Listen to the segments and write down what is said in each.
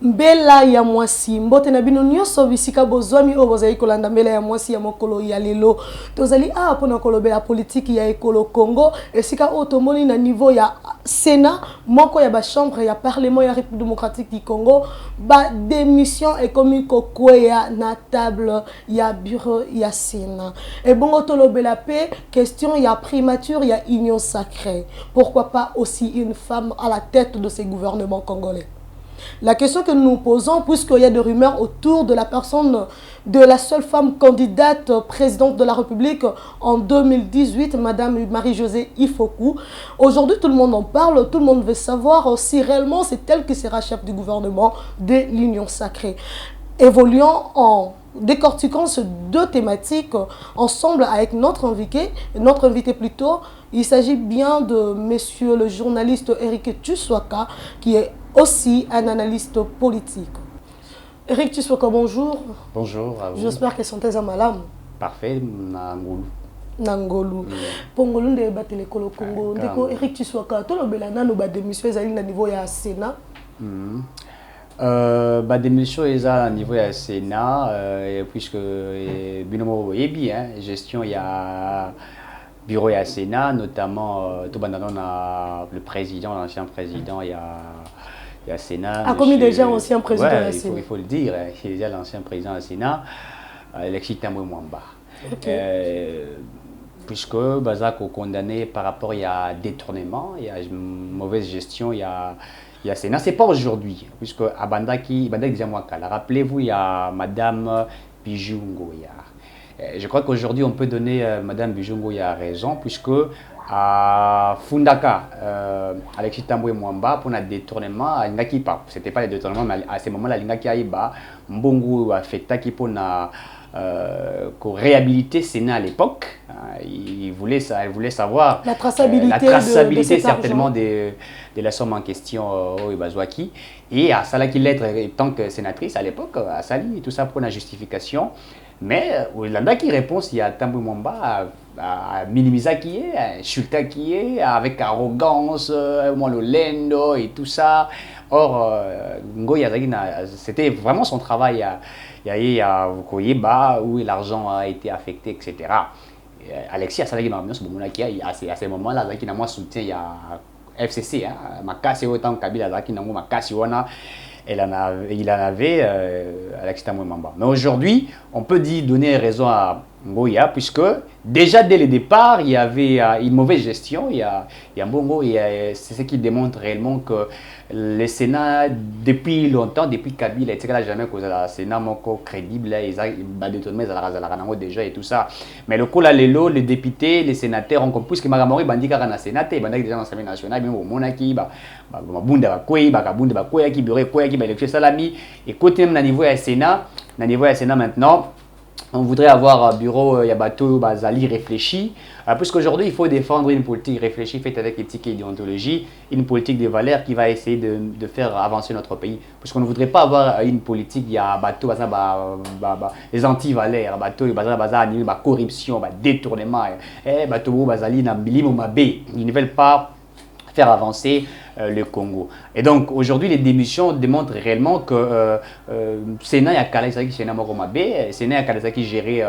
mbela ya mwasi mbote na bino nyonso bisika bozwami o bozali kolanda mbela ya mwasi ya mokolo ya lelo tozali pona kolobela politique ya ekolo Congo esika o tomoni na niveau ya Sénat moko ya ba chambre ya parlement ya République démocratique du Congo ba démission ekomi kokweya na table ya bureau ya Sénat et bongo tolobela pe question ya primature ya union sacrée pourquoi pas aussi une femme à la tête de ces gouvernements congolais. La question que nous nous posons, puisqu'il y a des rumeurs autour de la personne de la seule femme candidate présidente de la République en 2018, Madame Marie-Josée Ifoku. Aujourd'hui, tout le monde en parle, tout le monde veut savoir si réellement c'est elle qui sera chef du gouvernement de l'Union sacrée. Évoluons en décortiquant ces deux thématiques ensemble avec notre invité plutôt. Il s'agit bien de monsieur le journaliste Eric Tsouaka, qui est aussi un analyste politique. Eric Tsouaka, bonjour. Bonjour à vous. J'espère que santé à malam. Parfait, Nangolu. Nangolu. Pongolu de battre le Congo. Ndeko Eric Tsouaka, tout le belana nous bat démission à niveau ya Sénat. Démission est à niveau du Sénat, puisque binomo ebi gestion il y a bureau et Sénat, notamment tout le président, l'ancien président, il y a Sénat. Ah, comme déjà ancien président ouais, Sénat. Il faut le dire, il est déjà l'ancien président du Sénat, Alexis Tambwe Mwamba. Puisque Bazako condamné par rapport il y a détournement, il y a mauvaise gestion, il y a Sénat. C'est pas aujourd'hui, puisque à Bandaki Jamwakala, rappelez-vous, il y a Madame Bijungoya. Je crois qu'aujourd'hui, on peut donner Madame Bijungoya raison, puisque à Fundaka, Alexis Tambwe Mwamba, pour un détournement, c'était pas le détournement, mais à ce moment-là, l'Ingaki Aïba, Mbongo a fait taki pour réhabiliter Sénat à l'époque. Elle voulait savoir la traçabilité, de certainement de la somme en question au Ibazouaki. Et à Salaki Lettre, tant que sénatrice à l'époque, à Sali, tout ça pour la justification. Mais Olanda qui répond, il y a Tambwe Mwamba à minimiser qui est, insulter qui est, avec arrogance, moi le lendo et tout ça. Or, c'était vraiment son travail. Il y a Koyeba où l'argent a été affecté, etc. Alexis a salé dans ce à ce moment-là, il a soutien, il y a FCC, Makasi autant Kabila, il a Makasi il en avait Alexis Tambwe Mwamba. Mais aujourd'hui, on peut donner raison à Ngoya, puisque déjà dès le départ, il y avait une mauvaise gestion. Il y a Mbongo, c'est ce qui démontre réellement que le Sénat, depuis longtemps, depuis Kabila, etc., jamais causé le Sénat crédible, ils ont détourné déjà et tout ça. Mais le coup là, les députés, les sénateurs ont compris que Magamori bandi dans le Sénat, ils bandi déjà dans l'Assemblée nationale, même au Monaki, Mabunda Bakoui, Bakabunda Bakoui, qui bureau Koui, qui électeur Salami. Et côté même niveau Sénat, maintenant. On voudrait avoir un bureau Yabato Bazali réfléchi, puisqu'aujourd'hui il faut défendre une politique réfléchie faite avec éthique et idéologie, une politique de valeurs qui va essayer de faire avancer notre pays. Puisqu'on ne voudrait pas avoir une politique Yabato les anti-valeurs, Bato Bazali corruption, détournement, Bato Bazali Nambilimo Mabé. Ils ne veulent pas faire avancer le Congo. Et donc aujourd'hui les démissions démontrent réellement que Sénat y a Kalazaki Sénat moko mabé, Sénat y a Kalazaki géré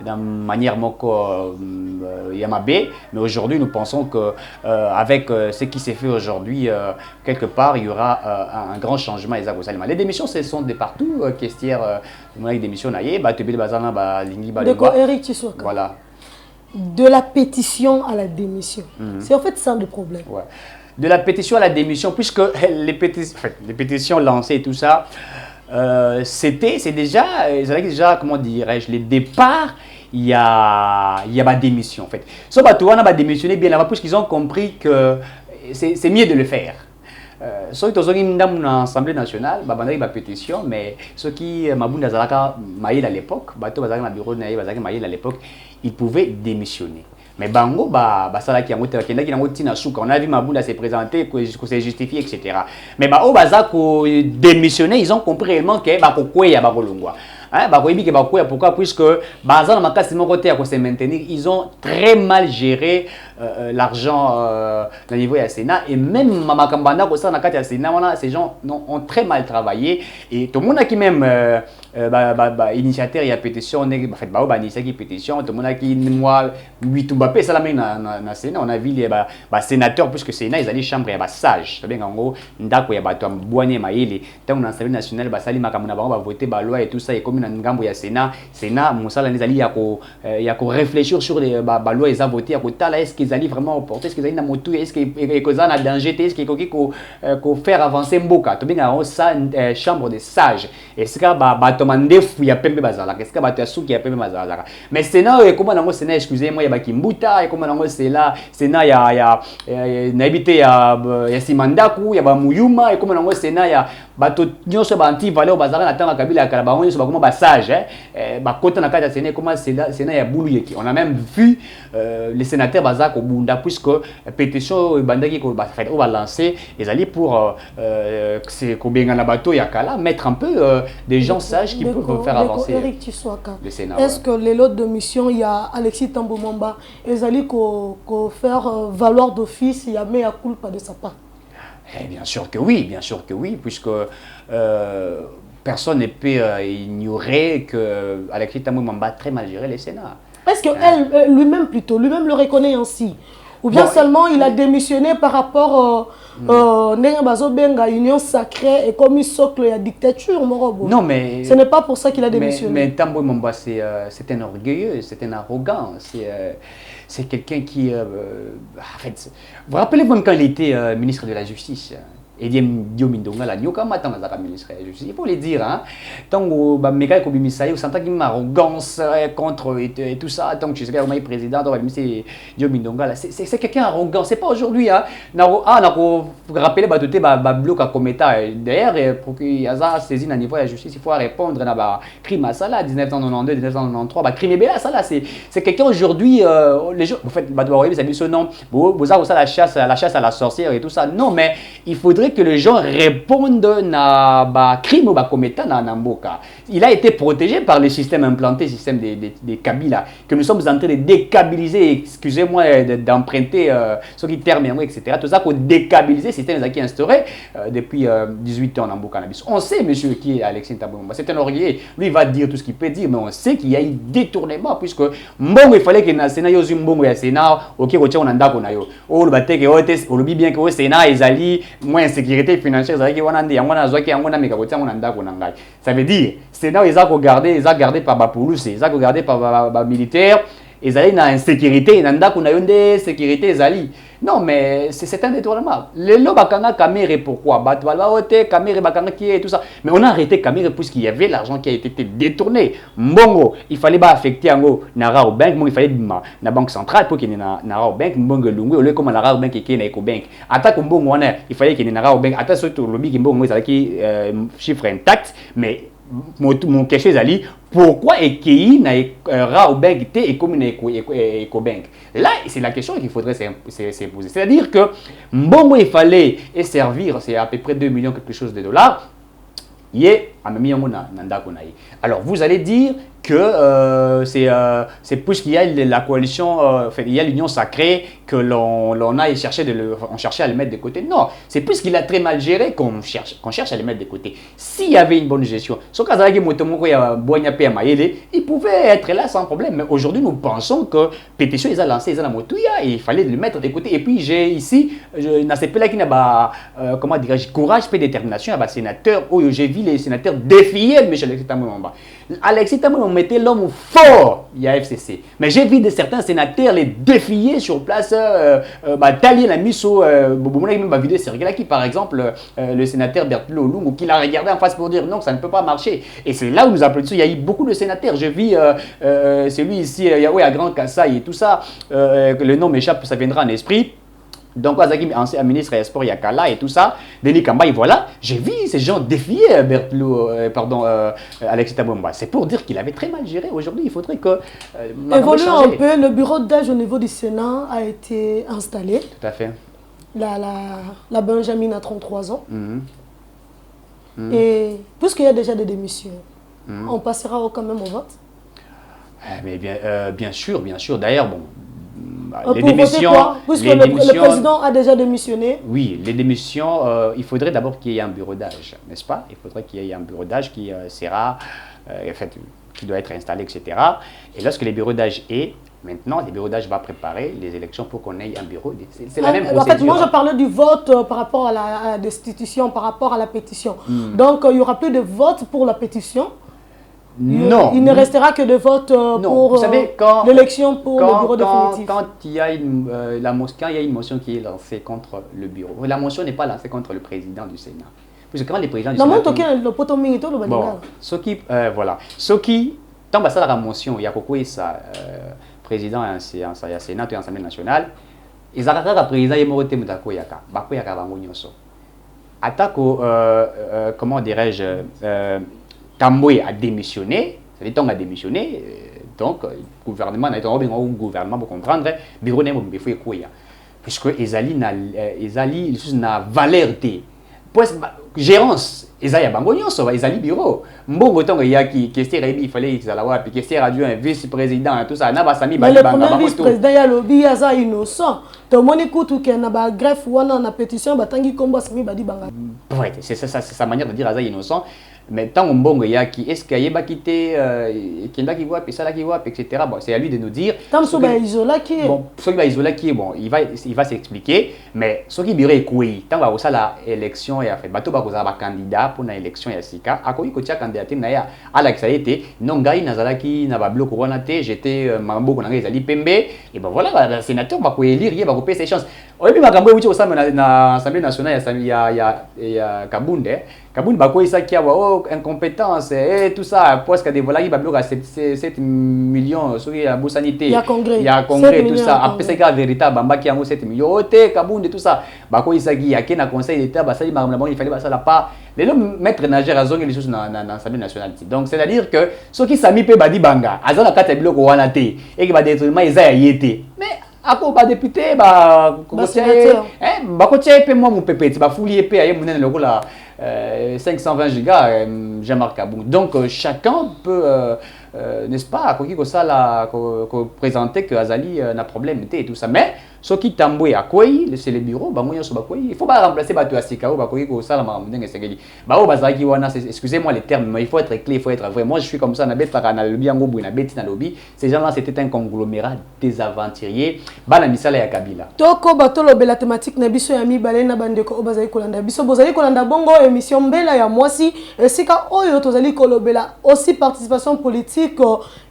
d'une manière moko yamabé, mais aujourd'hui nous pensons que avec ce qui s'est fait aujourd'hui quelque part il y aura un grand changement à Salima. Les démissions ce sont de partout, Kestière les démissions naïe, Batubile Bazana ba lingi ba. D'accord, Eric Tsouaka. Voilà. De la pétition à la démission. C'est en fait ça le problème. Ouais. De la pétition à la démission, puisque les pétitions lancées et tout ça, c'est déjà, comment dirais-je, les départs, il y a ma démission en fait. Ce bateau on a démissionné bien avant, puisqu'ils ont compris que c'est mieux de le faire. Ceux qui ont une assemblée nationale, ils ont pétition, mais ceux qui Mabunda Zalaka Maïl à l'époque, bateau Bazaka bureau Maïl à l'époque, ils pouvaient démissionner. Mais Bango, ça qui a on a vu Mabunda s'est présenté, que c'est justifié, etc. Mais Bazako démissionné, ils ont compris réellement que pourquoi il y a Bakolongwa. hein, pourquoi? Puisque dans ma case, mon côté à se maintenir, ils ont très mal géré l'argent au niveau du Sénat. Et même Mamakambana, ces gens ont très mal travaillé. Et tout le monde a qui même initiateur et pétition, en fait, pétition, tout le monde a qui, moi, 8 ou ça la même dans Sénat. On a vu les sénateurs, puisque Sénat, ils allaient chambre, il y a sage. C'est bien en gros, ndako ya bato mbwane maele tant dans l'Assemblée nationale basali makamuna ba voter ba loi et tout ça et comme dans ngambo ya Sénat musala nizali ya ko réfléchir sur les ba loi ils a voté ya ko tala est-ce qu'ils allaient vraiment porter est-ce qu'ils allaient na motu est-ce que cause na danger est-ce qu'il ko faire avancer mboka to bien ça chambre de sages et ce que bato mandefu ya pembe bazala qu'est-ce que bato ya suki ya pembe bazala mais Sénat comment nango Sénat excusez-moi ya bakimbuta et comment nango c'est là Sénat ya na habité ya simandaku ya ba muyuma et comme nango Sénat ya bato nyonso ba anti valeur bazala na tanga kabila ya kala nyonso ba comment ba sage ba kota na kata Sénat comment Sénat ya bulu yeki on a même vu les sénateurs bazako bunda puisque pétition bandaki ko ba fait on va lancer les alliés pour c'est ko benga na bato ya kala mettre un peu des gens sages qui peuvent faire avancer le Sénat. Est-ce que les lots de mission il y a Alexis Thambou Mwamba les alliés ko faire valoir d'office il y a mea culpa de sa part? Bien sûr que oui, puisque personne ne peut ignorer que Alexis Thambou Mwamba a très mal géré le Sénat. Est-ce que lui-même le reconnaît ainsi? Ou bien seulement il a démissionné par rapport à union sacrée et comme il socle la dictature, Morobo? Non, mais... Ce n'est pas pour ça qu'il a démissionné. Mais Thambou Mwamba, c'est un orgueilleux, c'est un arrogant, c'est quelqu'un qui... en fait, vous rappelez-vous quand il était ministre de la Justice et Dio Mindonga, la Nyoka Matamazaka ministre de la Justice. Il faut le dire, hein. Tant que Mega Kobimissaï, vous sentez qu'il y a une arrogance contre et tout ça. Tant que je sais qu'il y a président, Dio Mindonga, c'est quelqu'un arrogant. C'est pas aujourd'hui, hein. Vous rappelez, bloc à Cometa. D'ailleurs, pour qu'il y ait saisi au niveau de la justice, il faut répondre à crime à ça, 1992, 1993. Crime et bella, ça là, c'est quelqu'un aujourd'hui, les gens, en fait, vous avez vu ce nom, vous avez la chasse à la sorcière et tout ça. Non, mais il faudrait que les gens répondent à crime ou à commettant dans Namboka. Il a été protégé par le système implanté, le système des Kabila, que nous sommes en train de dékabiliser, excusez-moi d'emprunter ce qui terme, etc. Tout ça pour dékabiliser le système qui est instauré depuis 18 ans en Namboka. On sait, monsieur, qui est Alexis Thambou Mwamba. C'est un orgueil. Lui, il va dire tout ce qu'il peut dire, mais on sait qu'il y a eu détournement, puisque Mbongo, il fallait que le Sénat, il y ait Mbongo et le Sénat, ok, on a un d'accord. Oh, le bâté, on le dit bien que le Sénat, ils allaient moins sécurité financière, ça veut dire Sénat ils ont gardé par la police, ils ont gardé par les militaires, ils allaient dans l'insécurité, ils ont une sécurité, non mais c'est un détournement. Les lois bakanga Kamere pourquoi Kamere bakanga qui est tout ça, mais on a arrêté Kamere puisqu'il y avait l'argent qui a été détourné. Mbongo, il fallait pas affecter Ango Nara au bank, il fallait na banque centrale pour qu'il y ait Nara au bank, Mbongo lungu au lieu comme Nara au bank qui est na Eco Bank. Attaque Mbongo il fallait qu'il y ait Nara au bank, attaque surtout le lobby Mbongo ça qui chiffre intact, mais mon question est pourquoi EKI n'a Ra au bank et comme Eco Bank. Là, c'est la question qu'il faudrait se poser. C'est-à-dire que Mbongo, il fallait servir, c'est à peu près 2 millions quelque chose de dollars. Alors, vous allez dire que c'est puisqu'il y a la coalition, il y a l'union sacrée que l'on a cherché on cherchait à le mettre de côté. Non, c'est puisqu'il a très mal géré qu'on cherche à le mettre de côté. S'il y avait une bonne gestion, il pouvait être là sans problème. Mais aujourd'hui, nous pensons que pétition, ils ont lancé, ils ont la motouya et il fallait le mettre de côté. Et puis, j'ai ici, comment dirais-je, courage et détermination à sénateur où j'ai vu les sénateurs défier M. Alexis Thambou Mwamba. Alexis Thambou Mwamba était l'homme fort, il y a FCC. Mais j'ai vu certains sénateurs les défier sur place. Tali la mise au vidéo circulée qui, par exemple, le sénateur Berthelot Olungu, qui l'a regardé en face pour dire non, ça ne peut pas marcher. Et c'est là où nous applaudissons. Il y a eu beaucoup de sénateurs. J'ai vu celui ici, Yahweh à Grand Kassai et tout ça. Le nom m'échappe, ça viendra en esprit. Donc, ancien ministre des Sports, Yakala et tout ça, Denis Kamba, et voilà, j'ai vu ces gens défier Alexis Thambou Mwamba. C'est pour dire qu'il avait très mal géré. Aujourd'hui, il faudrait que... évoluons un peu, le bureau d'âge au niveau du Sénat a été installé. Tout à fait. La Benjamin a 33 ans. Et puisqu'il y a déjà des démissions, on passera quand même au vote? Mais bien sûr, bien sûr. D'ailleurs, bon, les pour démissions... voter quoi? Puisque le président a déjà démissionné. Oui, les démissions, il faudrait d'abord qu'il y ait un bureau d'âge, n'est-ce pas? Il faudrait qu'il y ait un bureau d'âge qui sera, en fait, qui doit être installé, etc. Et lorsque les bureaux d'âge est, maintenant, les bureaux d'âge vont préparer les élections pour qu'on ait un bureau. C'est la même procédure. En fait, moi, je parlais du vote par rapport à la destitution, par rapport à la pétition. Donc, il n'y aura plus de vote pour la pétition. Non. Il ne restera que de vote pour l'élection pour le bureau définitif. Quand il y a une motion qui est lancée contre le bureau, la motion n'est pas lancée contre le président du Sénat. Parce que quand les présidents du Sénat... Bon, voilà. Ce qui, tant que ça la motion, il y a beaucoup ça, président et Sénat et Assemblée nationale, ils ont un président qui est mort de Koyaka. Bakoyaka Bangonyoso. Attaque, comment dirais-je, Tamboué a démissionné, c'est-à-dire a démissionné, donc le gouvernement, un gouvernement pour comprendre, le bureau n'est pas fait quoi, puisque Ezali n'a valeur de gérance, Ezali a bangonion, Ezali bureau, mbongo tonga yaki, question il fallait qu'ils allaient puis question adjoint vice-président tout ça, n'a pas sami mais le premier vice-président ya lobby aza innocent. Tout le monde écoute qu'il y a une greffe ou une pétition, batangi combat sami badi banga. Ouais, c'est sa manière de dire aza innocent. Mais tant qu'on est-ce qu'il y a quitté, qui voit, puis ça qui voit, etc. Bon, c'est à lui de nous dire. Tant que isola qui est. Bon, ce qui va isoler qui est bon, il va s'expliquer. Mais ce qui dirait quoi, tant que ça la élection et a fait, bateau bakoza ba candidat pour une élection et sika, à quoi il coach candidature na ya, à la que ça a été, non gars nazalaki na ba bloc coronate, j'étais mambo qu'on a ezali pembe, et ben voilà, le sénateur va élire, il va couper ses chances. Au début makambo uchi osama na Assemblée nationale ya Kabunde. Kabunde bako isa qui a incompétence et tout ça presque des volailles bablo à 7 millions sur la bourse sanité. Il y a congrès tout ça après c'est la véritable bamba qui a 7 millions. Ote Kabunde tout ça. Bako isa qui a na conseil d'état basali makambo il fallait ça la pas. Les maître nageur a zongi les choses dans l'Assemblée nationale. Donc c'est à dire que ceux qui sami pe badi banga azana kata biloko wana te et qui va détruire isa yete. Mais ako ba député ba sénateur ba ko tchepe moi mon pépé ba foulier pe aye monene loko la 520 gigas Jean-Marc Aboum. Donc chacun peut n'est-ce pas quoi ça la présenter que Azali n'a problème et tout ça mais ce qui tamboué à quoi c'est les bureaux bah moi il faut pas remplacer bateau à Sikao bah quoi ça la mamdenge segeli bah au bazaki wana excusez-moi les termes mais il faut être clair il faut être vrai. Moi je suis comme ça na betaka na lobby ngo bouina beti na lobby ces gens là c'était un conglomérat des aventuriers bana misala ya Kabila toko bato lobela thématique na biso ya mibale na bandeko obazali kolanda biso bozali kolanda bongo émission mbela ya mwasi esika oyo tozali kolobela aussi participation politique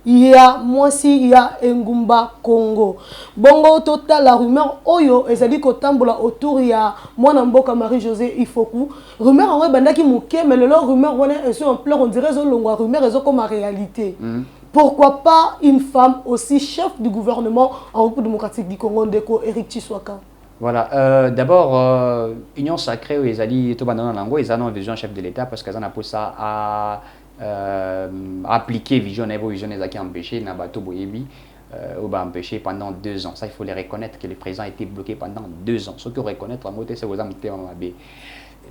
il y a mwasi il y a Engumba Congo bongo total la rumeur oyo ezali kotambola autour ya mwana mboka Marie-Josée Ifoku rumeur en bandaki muke mais le rumeur wana est sur un plan on dirait zolongwa rumeur ezo comme réalité. Pourquoi pas une femme aussi chef du gouvernement en République démocratique du Congo ndeko Eric Tshisekedi. Voilà, d'abord, Union Sacrée, ils ont dit, ils ont vision chef de l'État parce qu'ils ont appris ça à appliquer vision qui empêché, Nabato Boyebi, ou empêché pendant 2 ans. Ça, il faut les reconnaître que le président a été bloqué pendant 2 ans. Ce qu'il faut reconnaître, c'est aux amis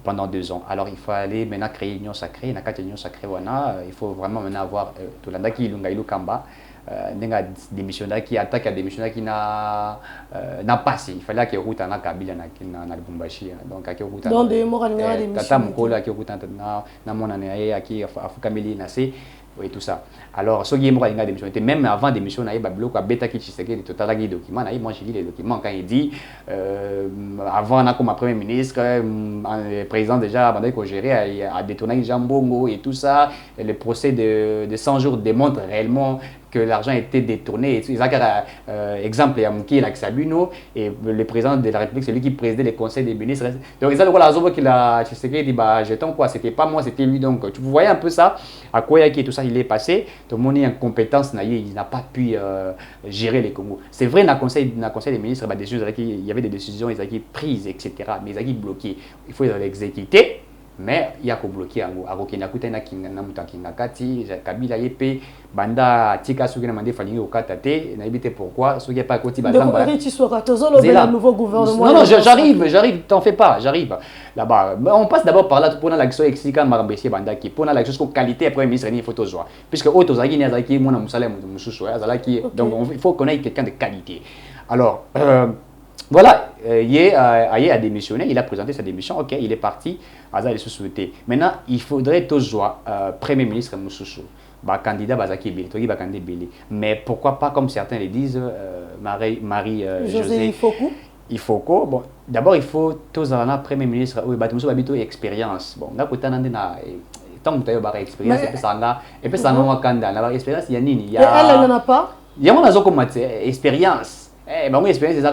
pendant 2 ans. Alors, il faut aller maintenant créer Union Sacrée. Dans la Union Sacrée, il faut vraiment maintenant avoir tout le monde qui est Kamba. Nenga démissionnaire qui attaque à démissionnaire qui n'a passé il fallait que route na Kabila na Lubumbashi donc à que route dans des morales tata mukolo qui route na mona na qui afukameli na c'est et tout ça. Alors ce qui est moi démission même avant démission na ba bloc beta qui Tshisekedi total qui document na moi j'ai lu les documents quand il dit avant na comme premier ministre président déjà pendant qu'il gérait a détourné Jean Bongo et tout ça et le procès de 100 jours démontre réellement que l'argent était détourné. Ils ont exemple, il y a Mouki Laksabino et le président de la République, c'est lui qui présidait les conseils des ministres. Donc, ils ont la raison qu'il a dit, bah, jetons quoi, c'était pas moi, c'était lui. Donc, tu voyais un peu ça, à quoi il y a tout ça, il est passé. Tout le monde est en compétence, il n'a pas pu gérer les Congo. C'est vrai, dans le conseil des ministres, bah, il y avait des décisions, ils ont prises, etc. Mais ils ont bloquées. Il faut les exécuter. mais il y a qu'au bloqué à Rokina Kutena Kinga Mutakina Kati, Kabila Yepe, Banda, Tika Sugena Mande Falingi au Katate, n'habite pourquoi, ce qui n'est pas Koti Bazamba. Donc, Eric Tissoura, tu as le nouveau gouvernement. Non, j'arrive, t'en fais pas, j'arrive. Là-bas, on passe d'abord par là pour l'action expliquant Marambessi Banda qui, pour l'action sur qualité, après, ministre, il faut tout voir. Puisque Otozagi, Niazaki, Mona Moussalem, Moussoussou, Azalaki, donc il faut qu'on ait quelqu'un de qualité. Alors, voilà, Yé a démissionné, il a présenté sa démission, ok, il est parti, Azal est sous-souhaité. Maintenant, il faudrait toujours Premier ministre Moussoussou, candidat Bazaki Bili, Togi Bakandi Bili. Mais pourquoi pas, comme certains le disent, Marie-Josée Ifoko. Bon, d'abord, il faut tous un Premier ministre, oui, Batumso Babito expérience. Bon, là, quand on a tant que tu as expérience, et puis ça n'a pas expérience, il y a Nini. Et elle n'en a pas? Il y a mon expérience. Mon expérience,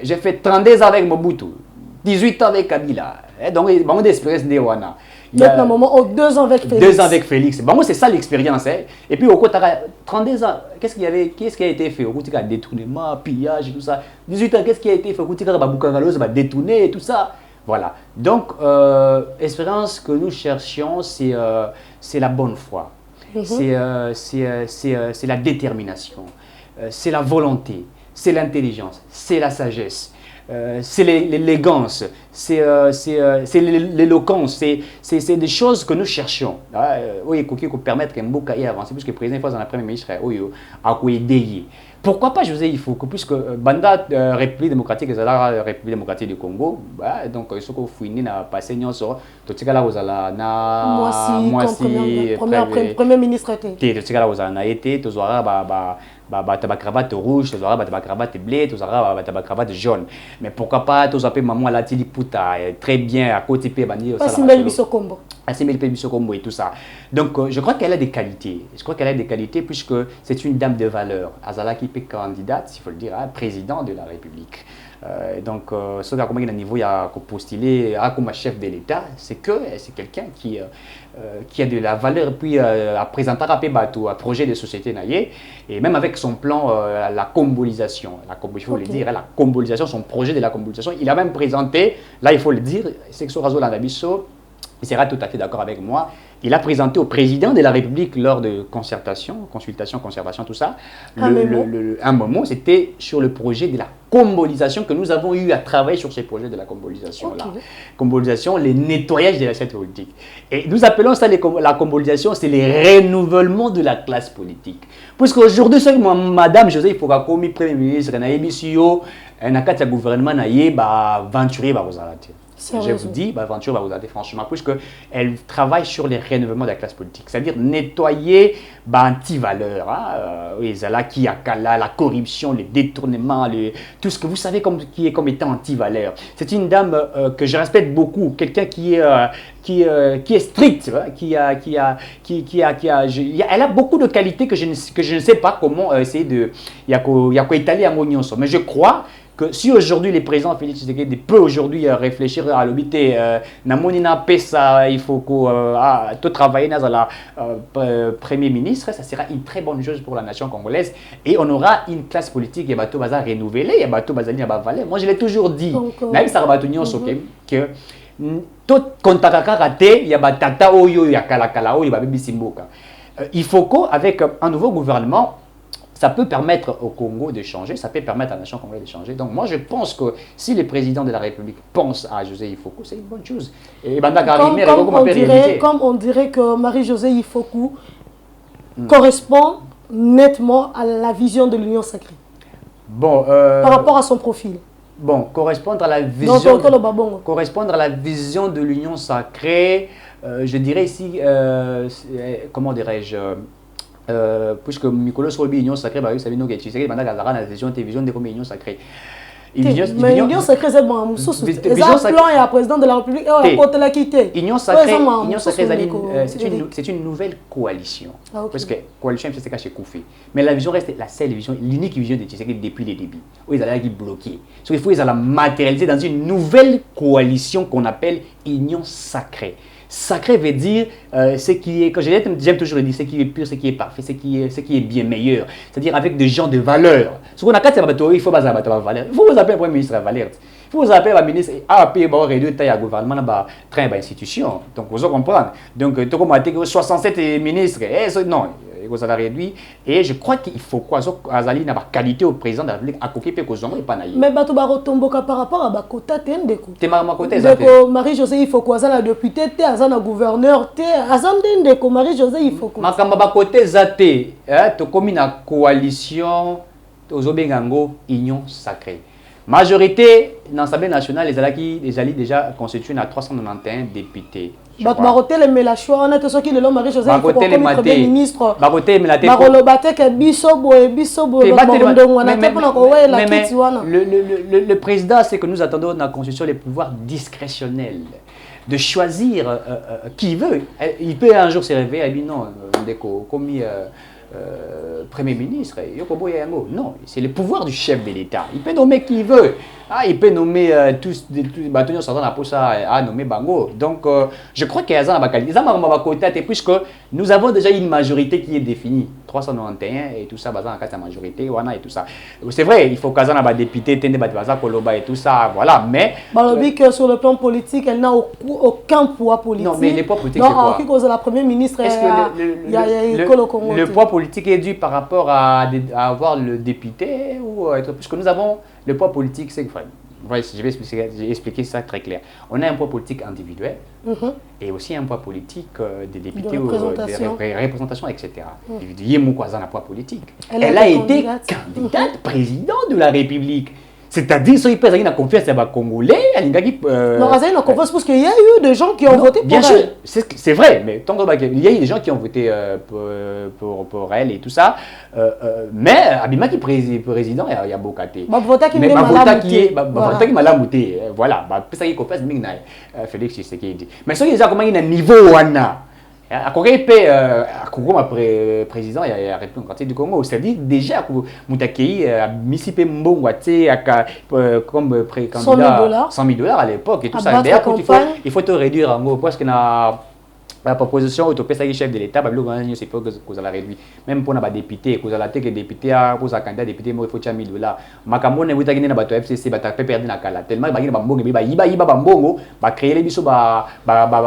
j'ai fait 32 ans avec Mobutu, 18 ans avec Kabila. Donc, mon expérience de Wana. Maintenant, 2 ans avec Félix. 2 ans avec Félix. Bon, c'est ça l'expérience. Et puis, au côté 32 ans, qu'est-ce qui a été fait? Au côté détournement, pillage et tout ça. 18 ans, qu'est-ce qui a été fait? Au côté détourner et tout ça. Voilà. Donc, expérience que nous cherchions, c'est la bonne foi. C'est la détermination. C'est la volonté. C'est l'intelligence, c'est la sagesse, c'est l'élégance, c'est l'éloquence, c'est des choses que nous cherchons. Oui, qui permettre qu'un beau cahier avance, puisque le président fois dans la première ministre a aider. Pourquoi pas José Ifoko, puisque Banda République démocratique et la République démocratique du Congo, donc ce qu'on fouine n'a passé non sur tout ce là aux ala na moi si premier ministre était tout ce là aux ana été tous ta cravate rouge, tu auras ta cravate bleue, tu auras ta cravate jaune. Mais pourquoi pas, tu auras maman la tiliputa très bien à côté de Bani. Asimel Bisokombo. Asimel Bisokombo et tout ça. Donc, je crois qu'elle a des qualités. Je crois qu'elle a des qualités puisque c'est une dame de valeur. Azala qui est candidate, il faut le dire, président de la République. Donc, ce qui a niveau, il y a postulé comme chef de l'État, c'est que c'est quelqu'un qui a de la valeur, puis à présenter un projet de société naïe, et même avec son plan, la combolisation, il faut le dire, la combolisation, son projet de la combolisation, il a même présenté, là il faut le dire, c'est que Sorazo Landabiso, il sera tout à fait d'accord avec moi, il a présenté au président de la République lors de consultation, conservation, tout ça, un moment, c'était sur le projet de la combolisation que nous avons eu à travailler sur ces projets de la combolisation-là. Combolisation, le nettoyage de l'assiette politique. Et nous appelons ça la combolisation, c'est le renouvellement de la classe politique. Puisqu'aujourd'hui, c'est que Madame José Ifoko, Premier ministre, un gouvernement, aventurier, je vous dis, Aventure va vous aider franchement, puisqu'elle travaille sur les renouvellements de la classe politique, c'est-à-dire nettoyer anti-valeurs, qui a la corruption, les détournements, tout ce que vous savez qui est comme étant anti-valeurs. C'est une dame que je respecte beaucoup, quelqu'un qui est stricte, elle a beaucoup de qualités que je ne sais pas comment essayer de, il y a quoi étaler à mon mais je crois que si aujourd'hui les présidents Félix Tshisekedi peut aujourd'hui réfléchir à l'obité, il faut que tout travailler dans la Premier ministre, ça sera une très bonne chose pour la nation congolaise et on aura une classe politique et bateau baza renouvelée et bateau bazali valeur. Moi je l'ai toujours dit, même ça que tout contact raté, il y a batata oyo ya kala oyo ba bisimboka. Il faut qu'avec un nouveau gouvernement ça peut permettre au Congo de changer, ça peut permettre à la nation congolaise de changer. Donc moi je pense que si le président de la République pense à José Ifoko, c'est une bonne chose. Et comme on dirait que Marie-Josée Ifoko correspond nettement à la vision de l'Union sacrée. Bon, par rapport à son profil. Bon, correspondre à la vision de l'Union sacrée, je dirais ici, comment dirais-je, puisque Mikolo Solbi Union sacrée, bah, vous savez, nous qui utilisons la vision de l'Union sacrée. Mais l'Union sacrée, c'est bon. Les plan et la président de la République, Union sacrée, c'est une nouvelle coalition. Parce que coalition, c'est caché Koufi. Mais la vision reste la seule vision, l'unique vision de Tshisekedi depuis les débuts. Où ils allaient bloquer. Il faut la matérialiser dans une nouvelle coalition qu'on appelle Union sacrée. Sacré veut dire ce qui est, quand j'aime toujours dire, ce qui est pur, ce qui est parfait, ce qui est bien meilleur. C'est-à-dire avec des gens de valeur. Ce qu'on a quatre, il faut pas avoir valeur. Il faut vous appeler un premier ministre à valeur. pour vous appeler la ministre, appeler le réduire taille à gouvernement, dans train institution. Donc, vous comprenez. Donc, tu as 67 ministres. Non, vous avez réduit. Et je crois qu'il faut quoi Azali n'a pas qualité au président de la République à côté de Kozongo et pas naïf. Mais tu vas retomber par rapport à Bakota, tu es un déco. Tu es ma côté, Marie-José, il faut quoi ça la député, tu es un gouverneur, tu es un déco. Marie-José, il faut quoi ça. Ma côté, tu as comme une coalition, aux Obengango, union sacrée. Majorité dans l'Assemblée nationale, les alliés déjà constitués à 391 députés. Baroté les Mélachois, on a tous ceux qui le Marie-José, il faut comme premier ministre. Baroté Melate. Barolobate que bisobo et bisobo. Le président, c'est que nous attendons dans la Constitution les pouvoirs discrétionnels de choisir qui veut. Il peut un jour se réveiller et dire non, comme Premier ministre, non, c'est le pouvoir du chef de l'État. Il peut nommer qui veut. Il peut nommer tous les nommer Bango. Donc, je crois qu'il y a un côté, puisque nous avons déjà une majorité qui est définie. 391 et tout ça, basé en cas de majorité, et tout ça. C'est vrai, il faut qu'un député, Koloba et tout ça, voilà, mais... que sur le plan politique, elle n'a aucun poids politique. Non, mais les poids politiques, c'est quoi? Non, la première ministre, le poids politique est dû par rapport à avoir le député ou puisque nous avons le poids politique, c'est que je vais expliquer ça très clair. On a un poids politique individuel et aussi un poids politique des députés ou des représentations, etc. Yemou Kwazan a un poids politique. Elle a été candidate présidente de la République. C'est-à-dire qu'il peut avoir confiance à les Congolais. Non, il y a confiance parce qu'il y a eu des gens qui ont voté pour elle. Bien sûr, c'est vrai, mais tant qu'il y a eu des gens qui ont voté pour elle et tout ça. Mais Abima qui est président, il y a beaucoup de mais vote qui m'a lamouté. Voilà, ça y est confiance, Félix Tshisekedi. Mais ça, il y a comment il y a un niveau. À Corée, président, il y a la République du Congo. C'est-à-dire déjà que Moutakei a mis comme candidat 100 000 $ à l'époque et tout ça. D'ailleurs, il faut te réduire en gros parce que la proposition autopsie chef de l'État, c'est pas que vous allez réduire. Même pour les députés, vous allez que les députés, pour un candidat député, il faut 100 000 $. Macamon ne vous avez pas de FCC, vous avez perdu la cala. Tellement il y a bambongo, il créer les bisous,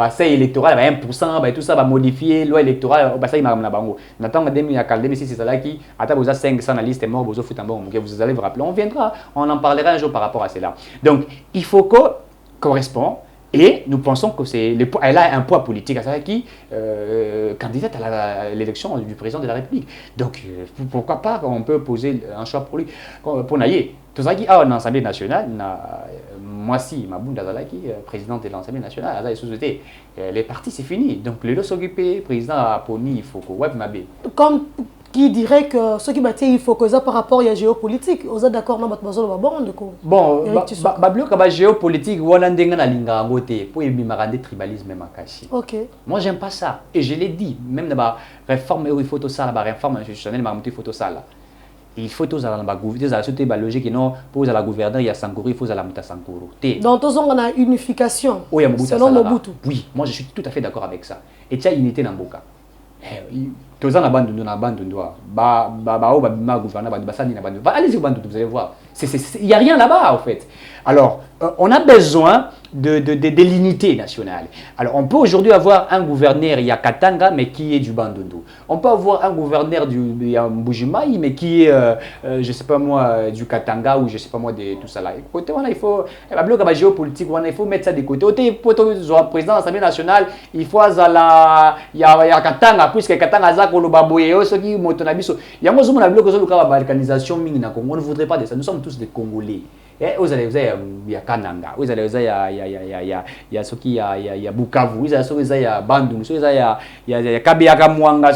c'est électoral, 1%, tout ça va modifier loi électorale, ça il m'a la bango. Maintenant, 2006, c'est ça qui, à vous avez 500 dans la liste mort, vous offrez un bon, vous allez vous rappeler. On viendra, on en parlera un jour par rapport à cela. Donc, il faut que correspond. Et nous pensons qu'elle a un poids politique à ça qui candidate à l'élection du président de la République. Donc, pourquoi pas, on peut poser un choix pour lui. Pour Naye, tout ça qui a une Assemblée nationale, moi si, Mabunda Zalaki, président de l'Assemblée nationale, les partis c'est fini. Donc, le s'occuper, président à Pony, il faut que Web Mabé. Comme qui dirait que ce qui m'a dit il faut que ça par rapport à la géopolitique, vous êtes d'accord dans votre besoin de bon de quoi. Bon, la géopolitique, voilà ndenga linga ngote pour émimarande tribalisme makashi. OK. Moi j'aime pas ça et je l'ai dit même dans la réforme il faut tout ça la réforme institutionnelle il faut tout ça là. Il faut tout ça dans la gouvernement, c'est la logique non pour la gouvernement il y a Sankuru, il faut la muta Sankuru. Donc tous on a unification. Selon Mobutu. Oui, moi je suis tout à fait d'accord avec ça. Et tu as unité dans Mboka. Tous en abandon allez-y, vous allez voir. Il n'y a rien là-bas, en fait. Alors, on a besoin de l'unité nationale. Alors, on peut aujourd'hui avoir un gouverneur, il y a Katanga, mais qui est du Bandundu. On peut avoir un gouverneur du Mbujimaï, mais qui est, je ne sais pas moi, du Katanga, ou je ne sais pas moi, de tout ça là. Côté, voilà, il faut, la géopolitique, il faut mettre ça de côté. Pour le président de l'Assemblée nationale, il faut, il y a Katanga, puisque Katanga, il y a une balkanisation, on ne voudrait pas de ça. Nous sommes tous des Congolais. Vous allez, il y a Kananga, vous allez, il y a ce qui, il y a Bukavu, il y a Bandung, il y a Kabiaka Mwanga,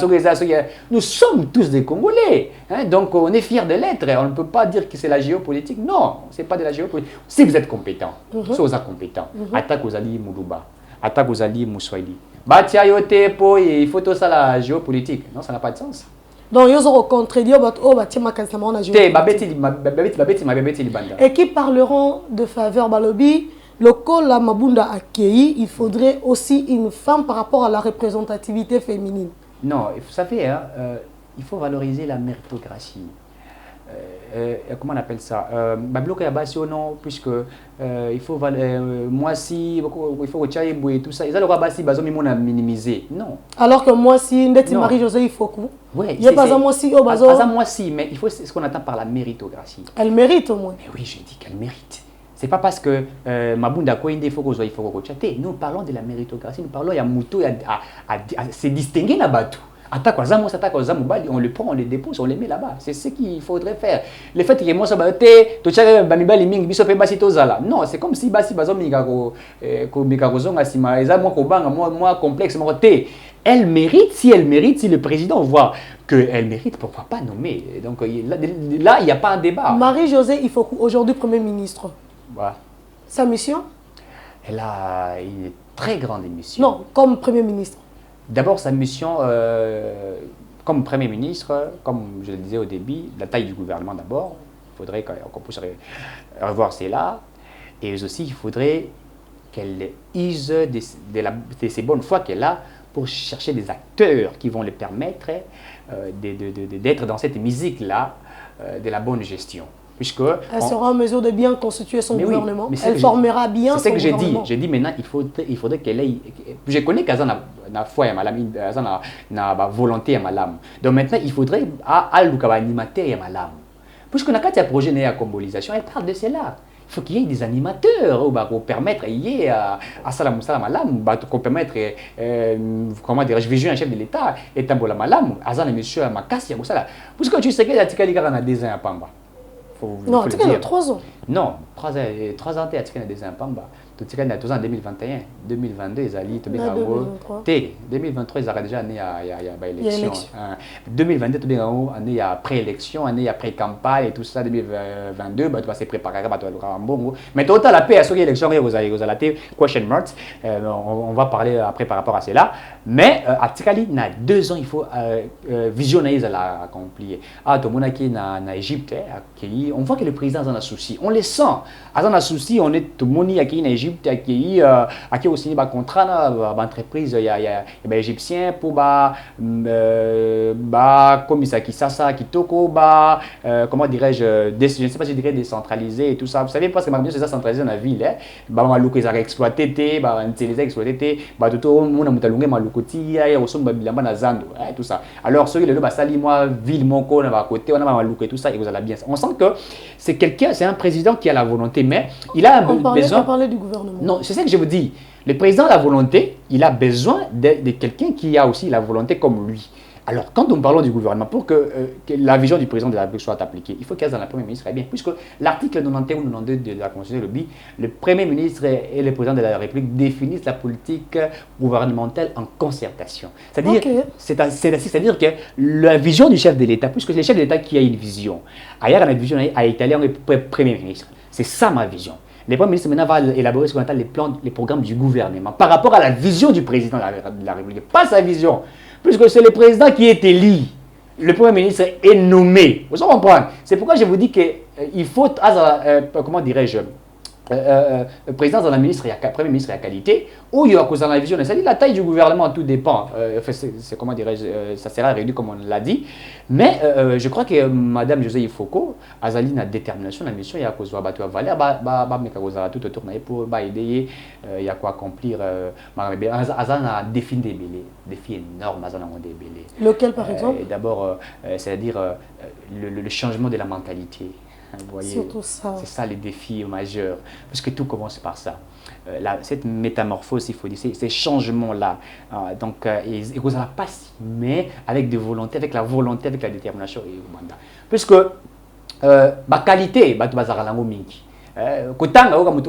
nous sommes tous des Congolais. Donc on est fiers de l'être. On ne peut pas dire que c'est la géopolitique. Non, ce n'est pas de la géopolitique. Si vous êtes compétent, si vous êtes compétent, attaque aux alliés Moulouba, attaque aux alliés Moussoili. Il faut tout ça la géopolitique. Non, ça n'a pas de sens. Donc, ils ont contredit et qui parleront de faveur Balobi, le col la Mabunda accueilli, il faudrait aussi une femme par rapport à la représentativité féminine. Non, vous savez, il faut valoriser la méritocratie. comment on appelle ça, bloc à base non, puisque il faut moi si il faut que tu et tout ça, ils ont le rabat si bazo mi minimiser. Non. Alors que moi si ndeti Marie-Josée il faut que ouais, il y a pas moi si au bazo. Pas moi si, mais il faut ce qu'on attend par la méritocratie. Elle mérite au moins. Mais oui, je dis qu'elle mérite. C'est pas parce que Mabunda Koinde il faut que il faut que chatter. Nous parlons de la méritocratie, nous parlons il y a Mouto à se distinguer là-bas tout. Attaque aux âmes, on le prend, on le dépose, on les met là-bas. C'est ce qu'il faudrait faire. Le fait que moi, ça va être, tu sais, Bamibali Ming, Bisope Basitozala. Non, c'est comme si Basi Bazom Migako, Mikakozon, Asima, Eza, moi, complexe, moi, té. Elle mérite, si le président voit qu'elle mérite, pourquoi pas nommer? Donc là, il n'y a pas un débat. Marie-Josée, il faut aujourd'hui Premier ministre. Voilà. Sa mission? Elle a une très grande mission. Non, comme Premier ministre. D'abord, sa mission comme Premier ministre, comme je le disais au début, la taille du gouvernement d'abord, il faudrait qu'on puisse revoir cela. Et aussi, il faudrait qu'elle use de ces bonnes fois qu'elle a pour chercher des acteurs qui vont lui permettre d'être dans cette musique-là de la bonne gestion. Elle sera en mesure de bien constituer son gouvernement. Oui, elle formera bien son gouvernement. C'est ce que j'ai dit. J'ai dit maintenant, il faudrait qu'elle ait... Je connais qu'elle a une foi à ma lame, elle a une volonté à ma lame. Donc maintenant, il faudrait qu'elle ait un animateur à ma lame. Puisqu'on a quand il y a un projet de combolisation, elle parle de cela. Il faut qu'il y ait des animateurs pour permettre à Salam Malam, pour permettre, comment dirais-je, vision un chef de l'État, et Tambola Malam, Azan et monsieur Makassi, puisque tu sais que la Tikaliga a des ans à Pamba. Non, tu as 3 ans. Non, 3 ans, tu as des impambas. Tu as 2 ans en 2021, 2022, ils allaient te dire 2023, ils ont déjà né à l'élection. 2022, tu as eu pré-élection, année après campagne et tout ça, 2022, tu vas se préparer, tu vas bon. Mais total, la paix à ce élection, vous allez question marks. On va parler après par rapport à cela. Mais à Tikali, il y a 2 ans, il faut visionner les accomplir. Ah, tout le monde qui est en Égypte, on voit que le président a un souci. On les sent. À un souci, on est tout le monde qui est en Égypte, qui a aussi un contrat d'entreprise égyptien pour comme ça qui Sasa Kitoko comment dirais-je, je ne sais pas si je dirais décentralisé et tout ça. Vous savez parce que c'est ça centralisé dans la ville. Malou qu'ils ont exploité, les exploité, tout le monde a mutalungé malukoti, au son babilamba na zando, tout ça. Alors ceux qui le basali moi ville mon con à côté, on a maluk et tout ça, et vous allez bien. On sent que c'est quelqu'un, c'est un président qui a la volonté, mais il a besoin. On parlait du gouvernement. Non, c'est ça que je vous dis. Le président a la volonté, il a besoin de quelqu'un qui a aussi la volonté comme lui. Alors, quand nous parlons du gouvernement, pour que la vision du président de la République soit appliquée, il faut qu'il y ait dans la Premier ministre, bien, puisque l'article 91 ou 92 de la Constitution le dit, le Premier ministre et le président de la République définissent la politique gouvernementale en concertation. C'est-à-dire que la vision du chef de l'État, puisque c'est le chef de l'État qui a une vision, ailleurs, on a une vision à Italien, on est Premier ministre. C'est ça ma vision. Le Premier ministre maintenant va élaborer ce qu'on appelle les programmes du gouvernement par rapport à la vision du président de la République, pas sa vision. Puisque c'est le président qui est élu, le Premier ministre est nommé. Vous comprenez? C'est pourquoi je vous dis qu'il faut, comment dirais-je, président de la ministre et Premier ministre et la qualité, ou il y a cause dans la vision, c'est-à-dire la taille du gouvernement, tout dépend. C'est comment dirais-je, ça sera réuni comme on l'a dit. Mais je crois que Madame José Ifoko, Azali na détermination, la mission, il y a cause de Valère, tout autour pour aider, il y a quoi accomplir. Azan a défini des défis énormes, Azan a des bélés. Lequel par exemple? D'abord, c'est-à-dire le changement de la mentalité. Vous voyez, c'est ça les défis majeurs, parce que tout commence par ça. Cette métamorphose, il faut dire, ces changements-là, donc, ils ne pas si, mais avec des volontés, avec la volonté, avec la détermination et le mandat. Puisque la qualité,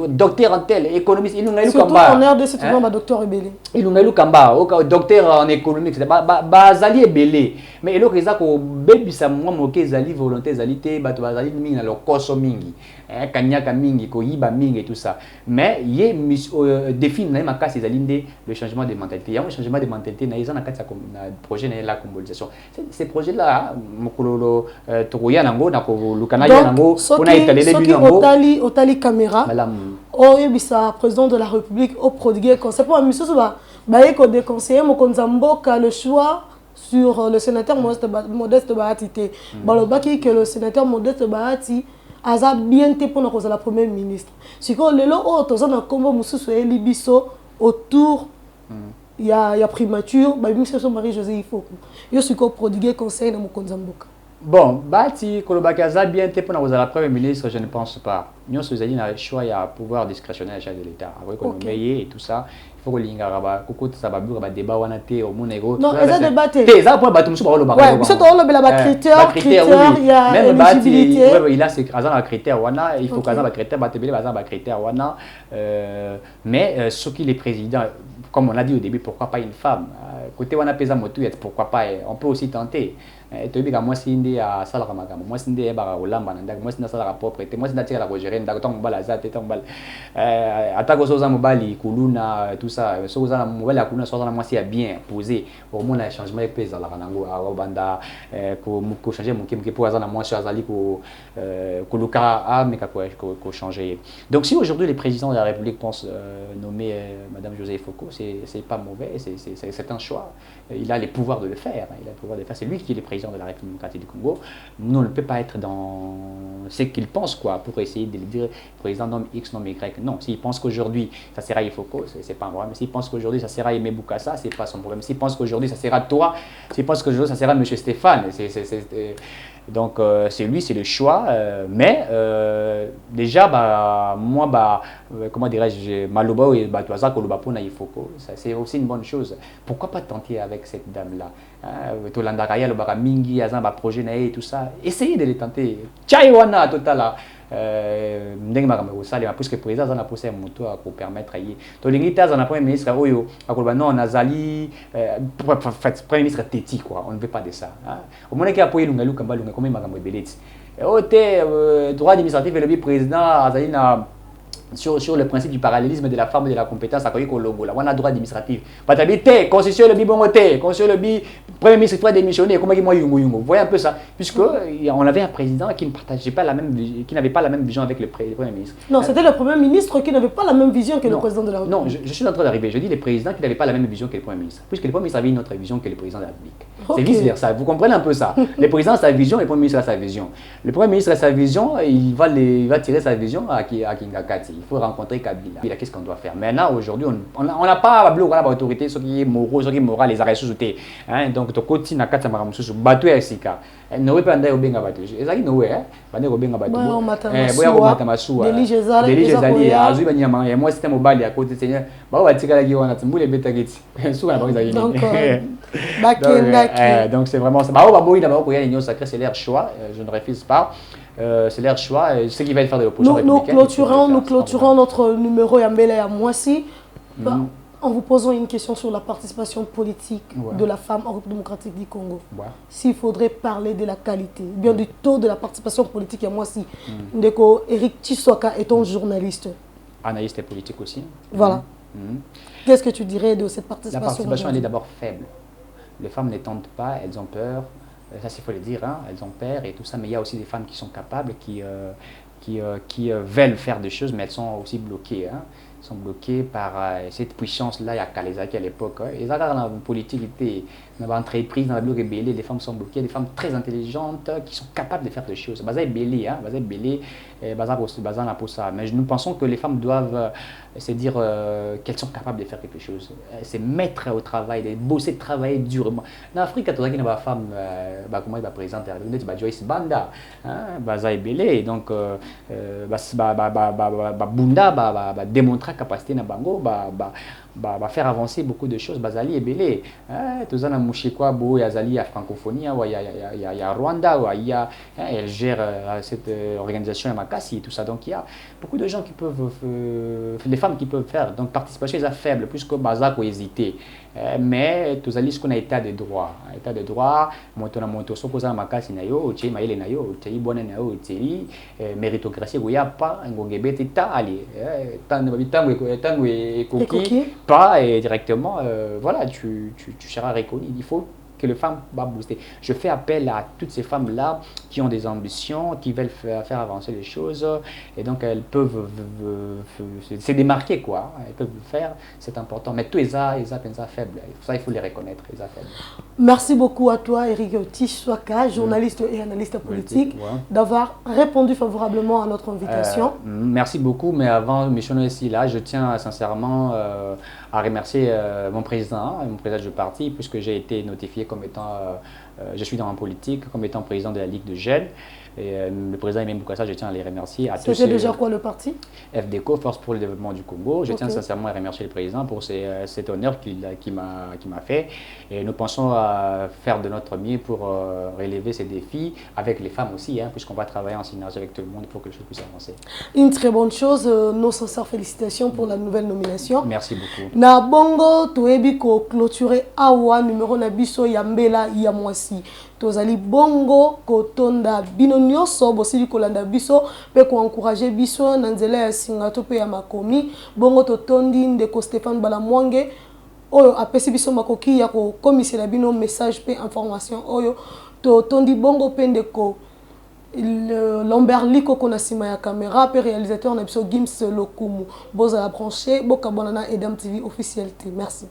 docteur en tel, économiste, il nous a eu surtout en RDC, c'est toujours docteur Ebélé. Il nous a eu Kamba, docteur en économie, c'est Bazali Ebélé. Mais il y a que baby sa moi moke zali volonté zali te bato bazali mingi na lokoso mingi. Kanyaka mingi, koyiba mingi et tout ça. Mais il y a défi na makasi zali le changement de mentalité. Il y a un changement de mentalité na izana kati na projet na la combolisation. Ces projets là mokololo tokoya nango na ko lukana ya nango on a étalé les binango. Otali caméra. Oh yebisa président de la République au prodiguer concept pour monsieur ba ko déconseiller mo konzamboka le choix sur le sénateur Modeste Bahati. Balobaki que le sénateur Modeste Bahati a bien été pour la première ministre. Si on le lot autres on a combo mususu et libiso autour il y a primature ba ministre Marie-Josée Ifoko. Yo suis prodigué conseil dans mon Konzamboka. Bon, Bahati Kolobaki a bien été pour la première ministre, je ne pense pas. Nous sommes allés dans le choix, il y a pouvoir discrétionnaire chef de l'État. Après qu'on et tout ça, il faut que l'ingara koko ça va bureau débat wana té au monde ego. Non, ça débatté. Té ça pour batum sur le bar. Ouais, c'est on le la critère, il y a même éligibilité. Ouais, il a ces critères wana, il faut qu'azan critère batebele bazan critère wana mais ce qui les présidents comme on l'a dit au début, pourquoi pas une femme? Côté wana pesa motu, pourquoi pas? On peut aussi tenter. Tu dis que moi si ndé à salarié magam, moi si ndé bara olamba ndak, moi si ndé salarié propriété, moi si ndé la gérer ndak tant mbala za tete mbala. Attaque aux mobali kuluna tout ça, so za mobali kuluna so za moi si bien posé. Au moins le changement pesa la ranango a banda ko changer mon kim pour za na moi sur azali ko luka a mais ko changer. Donc si aujourd'hui les présidents de la République pensent nommer madame Josée Foucault, c'est pas mauvais, c'est un choix. Il a les pouvoirs de le faire, il a le pouvoir de le faire, c'est lui qui est le président de la République démocratique du Congo. Nous, on ne peut pas être dans ce qu'il pense, quoi, pour essayer de le dire, président nomme X, nomme Y. Non, s'il pense qu'aujourd'hui, ça sera Ifoko, c'est pas un problème. S'il pense qu'aujourd'hui, ça sera Aimé Boukassa, c'est pas son problème. S'il pense qu'aujourd'hui, ça sera toi, s'il pense qu'aujourd'hui, ça sera M. Stéphane, donc, c'est lui, c'est le choix. Mais déjà, moi, comment dirais-je, Maloba et Batuaza, Kolobapona, Ifoko, c'est aussi une bonne chose. Pourquoi pas tenter avec cette dame-là? Tolanda Raya, le Baramingi, Azan, projet et tout ça. Essayez de les tenter. Tchaïwana, total. Puisque le président a posé un moto pour permettre de Tolingita, on a premier ministre, non, Nazali, premier ministre Téti, quoi. On ne veut pas de ça. Au moment où il y a appuyé Lungalou Kamba, Lunga, comme il m'a dit, droit administratif et le président Azali sur le principe du parallélisme de la forme et de la compétence à Koyoko Logo. Là, on a droit administratif. Patabilité, constitution le bibongoté, constitution le premier ministre doit démissionner. Comment il moi Yungo Yungo. Vous voyez un peu ça, puisque on avait un président qui ne partageait pas la même, qui n'avait pas la même vision avec le premier ministre. Non, c'était le premier ministre qui n'avait pas la même vision que le président de la République. Non, je suis en train d'arriver. Je dis les présidents qui n'avaient pas la même vision que le premier ministre, puisque le premier ministre avait une autre vision que le président de la République. C'est vice versa. Vous comprenez un peu ça. Le président a sa vision, le premier ministre a sa vision. Le premier ministre a sa vision, il va tirer sa vision à Kingakati. Il faut rencontrer Kabila. Qu'est-ce qu'on doit faire? Maintenant, aujourd'hui, on n'a pas l'autorité, ce qui est moraux, ce qui est moral, les arrêts sous-soutés. Donc, tu continues à faire ça, bateau et sika. Noé pas d'ailleurs bien bateau. Ezali Noé, bande ko bien bateau. Boya Matamasu. Deli Jezali, Azui Banyama, et moi c'était mobile à côté Seigneur. Ba wa tika la gi wana tsambule betagiti. Souvent ba ezali. Donc c'est vraiment ça. Ba ba boyi d'abord pour y aller l'union sacrée, c'est leur choix, je ne refuse pas. C'est leur choix, ce qu'ils veulent faire de l'opposition républicaine. Nous clôturons notre numéro Yambele à Moissi en vous posant une question sur la participation politique de la femme en République démocratique du Congo. S'il faudrait parler de la qualité, bien du taux de la participation politique à Moissi. Ndeko Eric Tshisoka étant journaliste. Analyste politique aussi. Voilà. Qu'est-ce que tu dirais de cette participation? La participation, elle est d'abord faible. Les femmes ne tentent pas, elles ont peur. Ça, il faut le dire, hein, elles ont peur et tout ça, mais il y a aussi des femmes qui sont capables, qui veulent faire des choses, mais elles sont aussi bloquées. Hein. Elles sont bloquées par cette puissance-là, il y a Kalezaki à l'époque. Et ça, dans la politique, dans l'entreprise, dans la bloc ébélé, les femmes sont bloquées, des femmes très intelligentes qui sont capables de faire des choses. Baza ébélé, hein, baza ébélé, baza la pour ça. Mais nous pensons que les femmes doivent se dire qu'elles sont capables de faire quelque chose. C'est mettre au travail, de bosser, de travailler durement. En Afrique, il y a des femmes, comment ils présentent, Joyce Banda, baza ébélé, donc Bunda démontrer capacité na bango faire avancer beaucoup de choses. Bazali ébélé, tous en Mouchikwa, Bo, Yazali, à francophonie, il y a Rwanda, elle gère cette organisation à Makassi et tout ça. Donc il y a beaucoup de gens qui peuvent, les femmes qui peuvent faire. Donc participation est faible, puisque Bazak a hésité. Mais tous allez ce qu'on a état de droit. État de droit, monto sokoza Makassi nayo, tchei maile nayo, tchei bonne nayo, tchei méritocratie, il n'y a pas un gongebet état allez, tango et coquille. Pas et directement, voilà, tu seras reconnu. Il faut que les femmes va booster. Je fais appel à toutes ces femmes-là qui ont des ambitions, qui veulent faire avancer les choses, et donc elles peuvent se démarquer, quoi. Elles peuvent le faire, c'est important. Mais tous les faibles, ça il faut les reconnaître, les faibles. Merci beaucoup à toi, Eric Tishwaka, journaliste et analyste politique, d'avoir répondu favorablement à notre invitation. Merci beaucoup, mais avant de mentionner ici, là, je tiens sincèrement à remercier mon président du parti, puisque j'ai été notifié comme étant, je suis dans la politique, comme étant président de la Ligue de jeunes. Et le président Aimé Boukassa, je tiens à les remercier. C'était déjà quoi le parti? FDECO, Force pour le développement du Congo. Je tiens sincèrement à remercier le président pour cet honneur qu'il m'a fait. Et nous pensons à faire de notre mieux pour relever ces défis avec les femmes aussi, hein, puisqu'on va travailler en synergie avec tout le monde pour que les choses puissent avancer. Une très bonne chose. Nos sincères félicitations pour la nouvelle nomination. Merci beaucoup. Na bongo toebi ko clôturer awa numéro na biso yambela ya mwasi. Tozali bongo kotonda bino nyonso bosili kolanda biso pe ko encourager biso na nzela ya singato pe ya makomi bongo totondi ndeko Stéphane Balamwange oyo apesi biso makoki ya ko komisela bino message pe information oyo totondi bongo pe ndeko Lambert Liko kona sima ya caméra pe réalisateur na biso Gims Lokumu boza la branché bokabona na Edam TV officialité. Merci.